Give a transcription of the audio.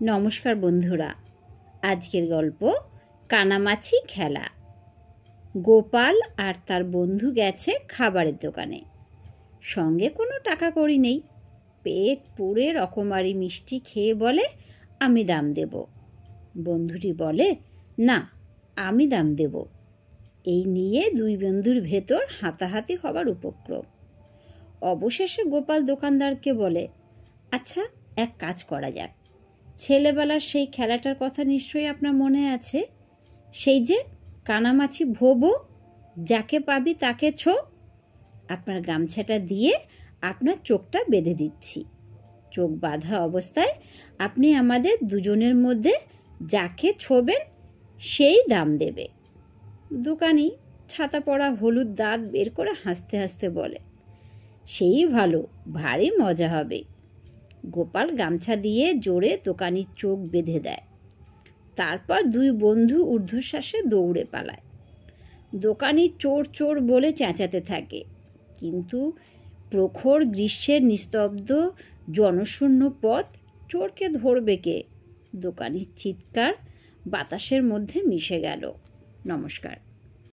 নমস্কার বন্ধুরা, আজকের গল্প কানামাছি খেলা। গোপাল আর তার বন্ধু গেছে খাবারের দোকানে। সঙ্গে কোনো টাকা কড়ি নেই। পেট পুড়ে রকমারি মিষ্টি খেয়ে বলে, আমি দাম দেব। বন্ধুটি বলে, না, আমি দাম দেব। এই নিয়ে দুই বন্ধুর ভেতর হাতাহাতি হবার উপক্রম। অবশেষে গোপাল দোকানদারকে বলে, আচ্ছা, এক কাজ করা যাক। ছেলেবেলার সেই খেলাটার কথা নিশ্চয়ই আপনার মনে আছে, সেই যে কানামাছি ভোবো, যাকে পাবি তাকে ছো। আপনার গামছাটা দিয়ে আপনার চোখটা বেঁধে দিচ্ছি। চোখ বাঁধা অবস্থায় আপনি আমাদের দুজনের মধ্যে যাকে ছোবেন সেই দাম দেবে। দোকানি ছাতা পড়া হলুদ দাঁত বের করে হাসতে হাসতে বলে, সেই ভালো, ভারী মজা হবে। গোপাল গামছা দিয়ে জোরে দোকানির চোখ বেঁধে দেয়। তারপর দুই বন্ধু ঊর্ধ্বশ্বাসে দৌড়ে পালায়। দোকানি চোর চোর বলে চেঁচাতে থাকে, কিন্তু প্রখর গ্রীষ্মের নিস্তব্ধ জনশূন্য পথ, চোরকে ধরবে কে? দোকানির চিৎকার বাতাসের মধ্যে মিশে গেল। নমস্কার।